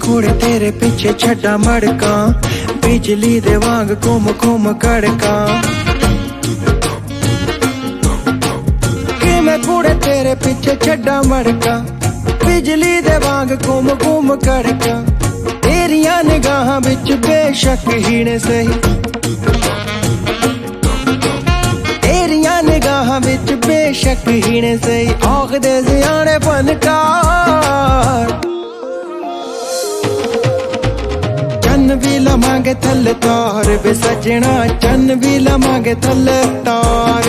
घोड़े तेरे पीछे छड्डा मड़का बिजली दे वांग घुम घुम कड़का कि मैं घोड़े तेरे पीछे छड्डा मड़का बिजली दे वांग घुम घुम कड़का तेरियां निगाहां विच बेशक हीण सही तेरियां निगाहां विच बेशक हीण सही आखदे सियाणे फनकार चन्न भी लवांगे थल्ले तार बे सजना चन्न भी लवांगे थल्ले तार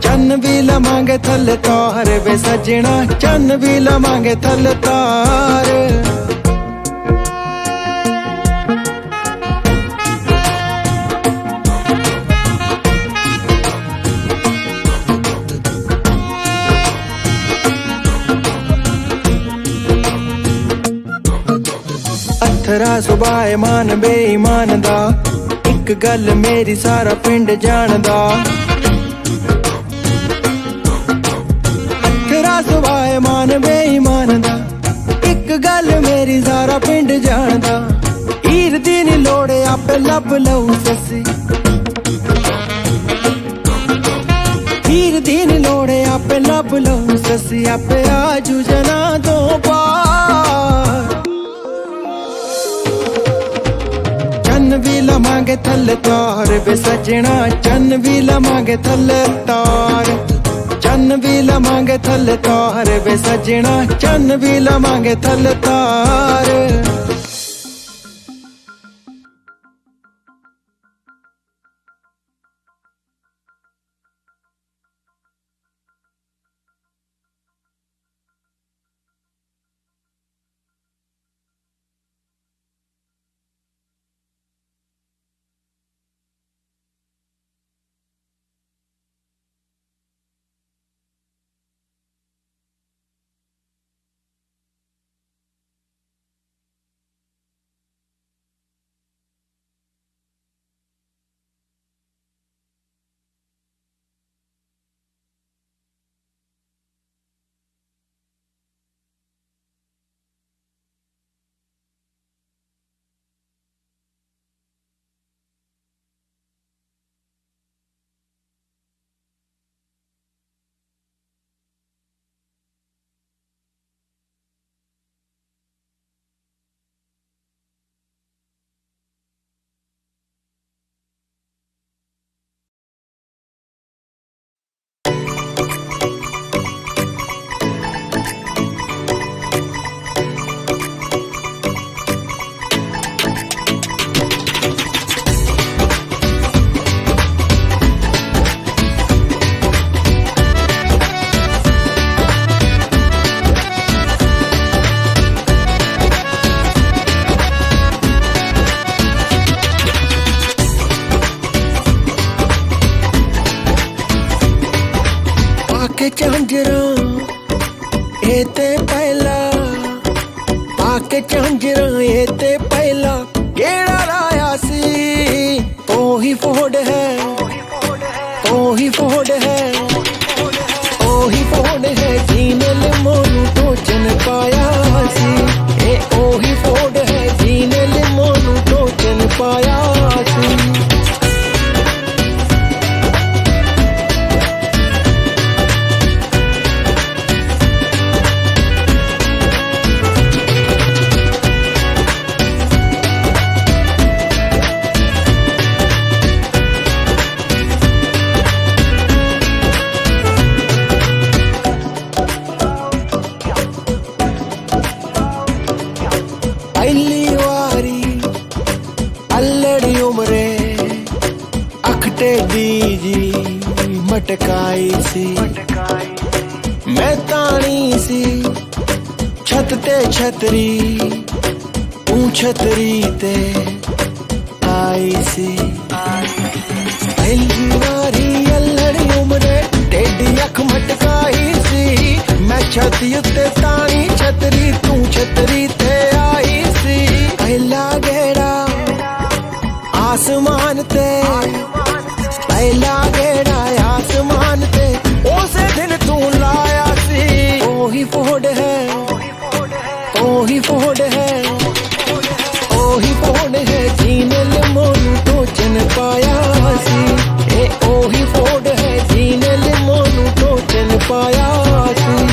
चन्न भी लवांगे थल्ले तार बे सजना चन्न भी लवांगे थल्ले तार अथरा सुभाए मान बेईमान दा इक गल मेरी सारा पिंड जानदा अथरा सुभाए मान बेईमान दा इक गल मेरी सारा पिंड जानदा हीर दी नी लोड़े आपे लब लऊ ससी हीर दी नी लोड़े आपे लब लऊ ससी आपे आजू जना तो पार चन्न भी लवांगे थल्ले तार बे सजना चन्न भी लवांगे थल्ले तार चन्न भी लवांगे थल्ले तार बे सजना चन्न भी लवांगे थल्ले तार के झांजरां ए ते पहला आके झांजरां ए ते पहला केड़ा लाया सी ओही फोड़ है ओही फोड़ है ओही फोड़ है जीने ले मोनू टोचन पाया सी ए पहली वारी अल्लड़ी उमरे अख टेढ़ी जी मटकाई सी मैं तानी सी छत ते छतरी तू छतरी ते आई सी पहली वारी अल्लड़ी उमरे टेढ़ी अख मटकाई सी मैं छती उत्ते तानी छतरी तू छतरी ते आई सी पहला गेड़ा आसमान ते पहला गेड़ा आसमान ते उस दिन तू लाया सी ओही फोड़ है ओही फोड़ है ओही फोड़ है जीने ले मोनू टोचन पाया सी ए ओही फोड़ है जीने ले मोनू टोचन पाया सी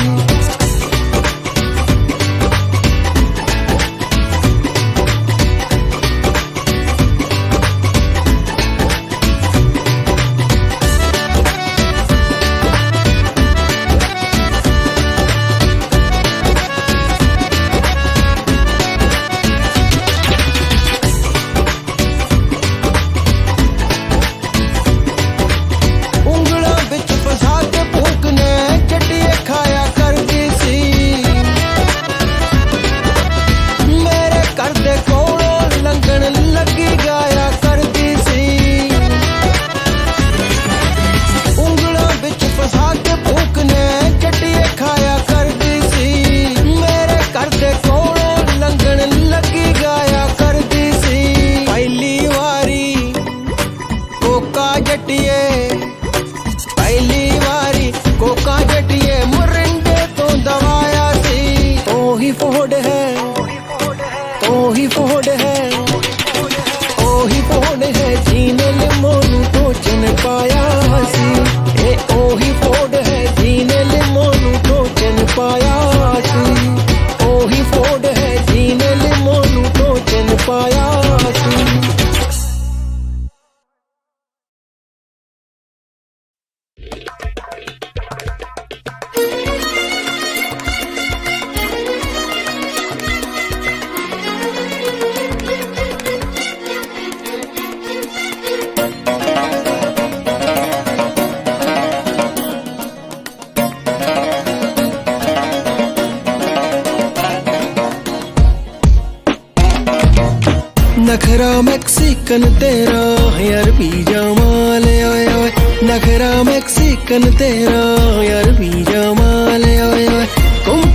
नखरा मैक्सिकन तेरा यार बीजा माल आए आए नखरा मैक्सिकन तेरा यार बीजा माल आए आए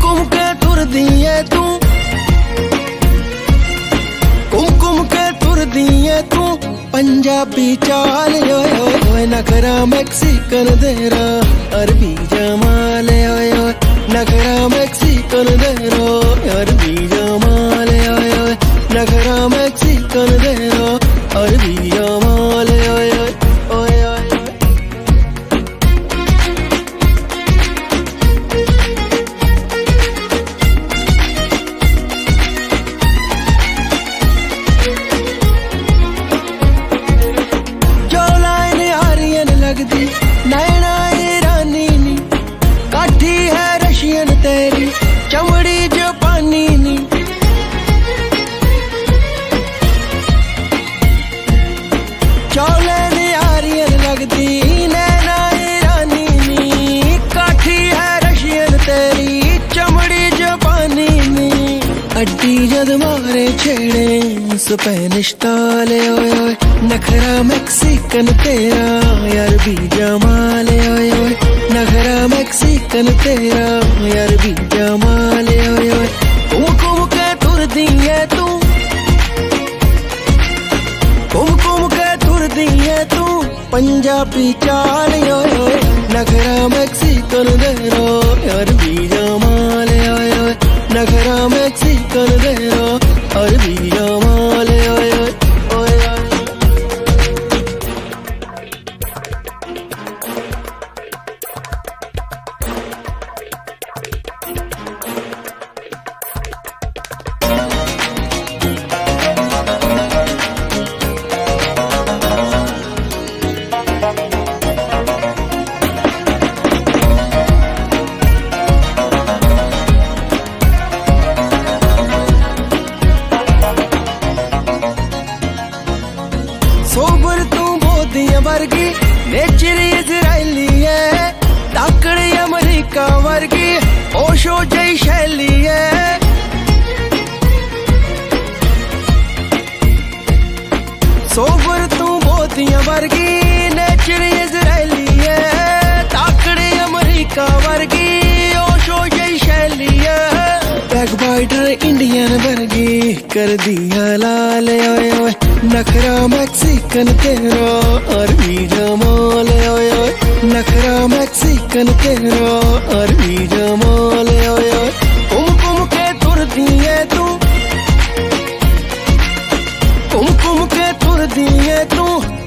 कुम के तुर दिए तू कुम के तुर दिए तू पंजाबी चाल आए आए नखरा मैक्सिकन तेरा अरबी जमाल आए आए नखरा मैक्सिकन तेरा अरबी जमाल आए आए नखरा मैक्सिकन तेरा अरबी जमाल आए आए आए जो लाइन आर्यन लगदी नैना ईरानी नी काठी है रशियन तेरी चमड़ी जापानी नी चौले नी आर्यन लगदी नैना ईरानी नी काठी है रशियन तेरी चमड़ी जापानी नी अड्डी जद मारे छेड़े स्पेनिश ताले ओए ओए नखरा मैक्सिकन तेरा यार भी जमाल ओए ओए नखरा मैक्सिकन तेरा यार भी जमाल ओए ओए कुम के तुर दिए तू कुम के तुर दिए तू पंजाबी चाल ओए ओए नखरा मैक्सिकन तेरा यार भी जमाल ओए ओए नखरा मैक्सिकन तेरा अरबी जमाल ओए ओए ओए ओए वर्गी नेचर इजरायली है ताकड़ी अमेरिका वर्गी ओशो जई शैली है सोबर तू मोतियां वर्गी नेचर इजरायली है ताकड़ी अमेरिका वर्गी ओशो जई शैली है बैकबाइटर इंडियन वर्गी कर दिया लाल ओए ओए नखरा मैक्सिकन तेरा अरबी जमाल ओए ओए नखरा मैक्सिकन तेरा अरबी जमाल ओए ओए कुम के तुर दिए तू कुम के तुर दिए तू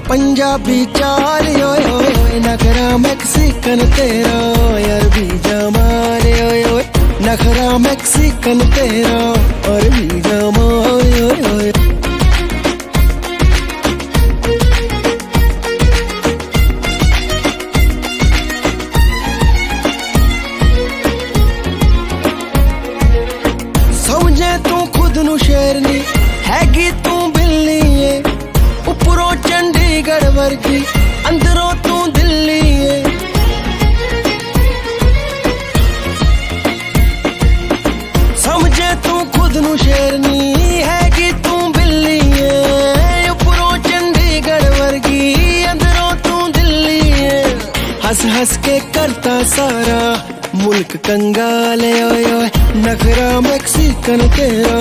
पंजाबी चाल ओए ओए नखरा मैक्सिकन तेरा अरबी जमाल ओए ओए नखरा मैक्सिकन तेरा अरबी जमाल ओए ओए समझे तू खुद नु शेरनी हैगी तू बिल्ली है उपरों चंडीगढ़ वर्गी अंदरों तू दिल्ली है समझे तू खुद नु शेरनी हैगी तू बिल्ली है उपरों चंडीगढ़ वर्गी अंदरों तू दिल्ली है हंस हंस के करता सारा मुल्क कंगाल ओए ओए नखरा मैक्सिकन तेरा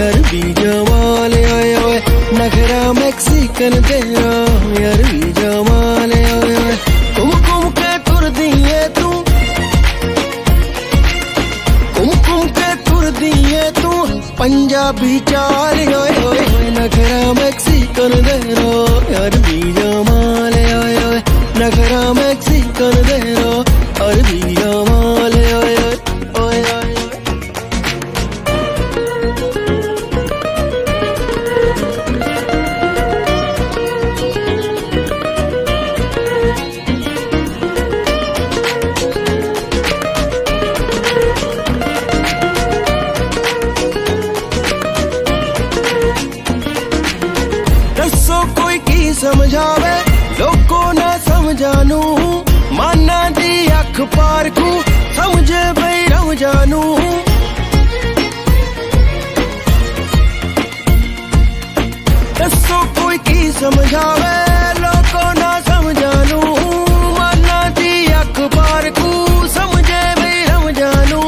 अरबी जमाल ओए ओए नखरा मैक्सिकन तेरा अरबी जमाल ओए ओए कुम के तुर दिए तू कुम के तुर दिए तू पंजाबी चाल ओए ओए नखरा मैक्सिकन तेरा अरबी जमाल ओए ओए नखरा मैक्सिकन तेरा अरबी जमाल ओए ओए ओए दसो कोई की समझावे लोगों ना समझानू माना दी अख पार को समझे बई रव जानू दसो कोई की समझावे लोगों ना समझानू माना दी अख पार को समझे बई रव जानू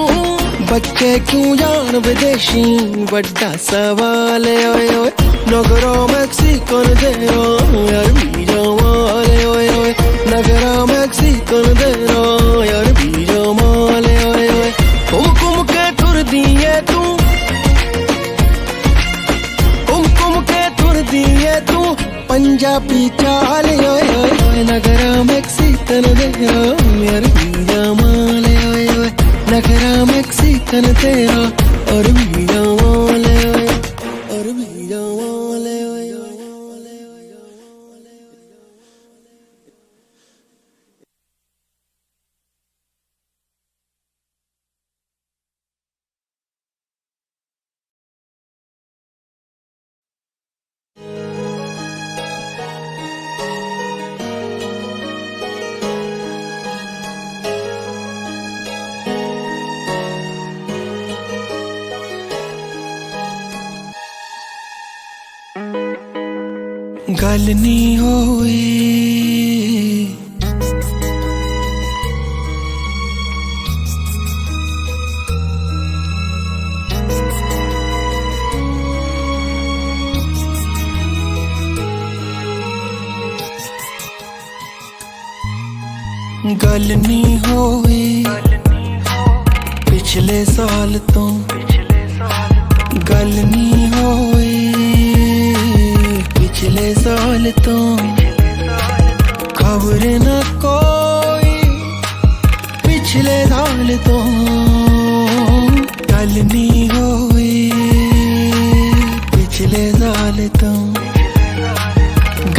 बच्चे क्यों जान विदेशी बड़ा सवाल ओए ओए नगरा मैक्सिकन तेरा अरबी जमाल ओए ओए नगरा मैक्सिकन तेरा अरबी जमाल ओए ओए कुम के तुर दिए तू कुम के तुर दिए तू पंजाबी चाल ओए ओए नगरा मैक्सिकन तेरा अरबी जमाल ओए ओए नगरा मैक्सिकन तेरा अरबी जमाल ओए अरबी जमाल ओए गल नी होए गल नी होए पिछले साल तो गल नी होए पिछले साल तो खबर न कोई पिछले साल तो गल नी होए पिछले साल तो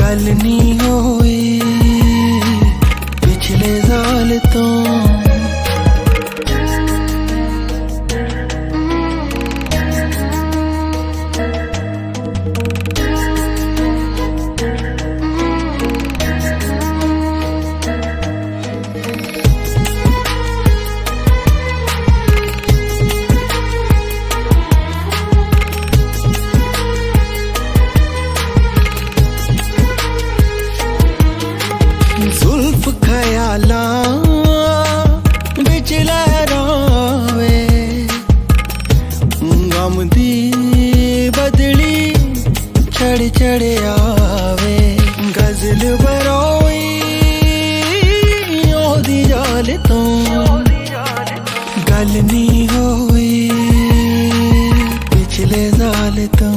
गल नी होए पिछले साल तो दी बदली चढ़ चढ़ आवे गजल बरोई ओदी जाल तो गल नहीं होई पिछले साल तो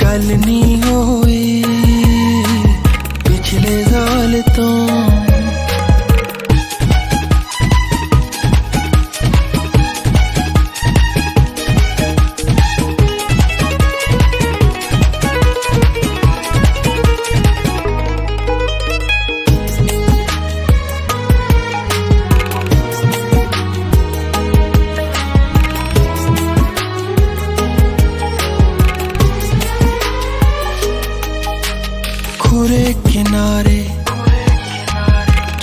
गल नहीं होई पिछले साल तो खुरे किनारे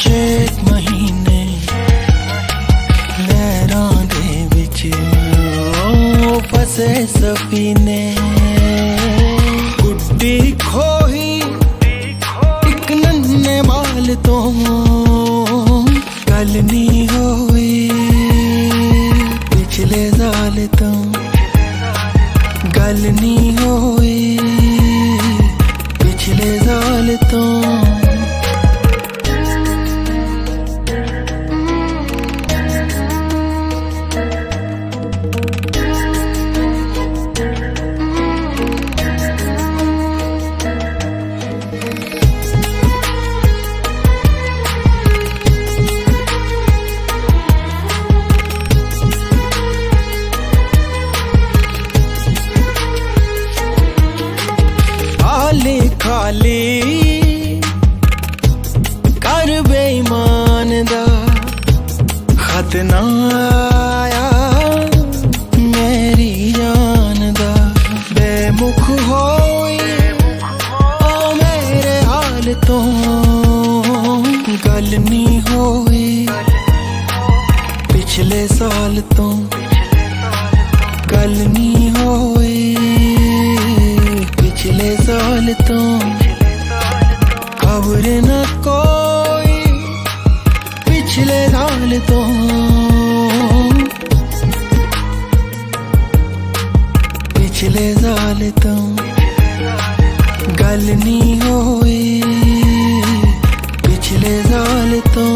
चेत महीने लहरां दे विच फसे सफीने गुड्डी खोही इक नन्ने बाल तो गल नहीं होई पिछले साल तो गल नहीं होई पिछले साल तो खाली कर बेईमान दा खत ना आया मेरी जान दा बेमुख होई ओ मेरे हाल तो गल नहीं होई पिछले साल तो गल नहीं होई पिछले साल तो खबर न कोई पिछले साल तो पिछले साल तो गल नहीं होई पिछले साल तो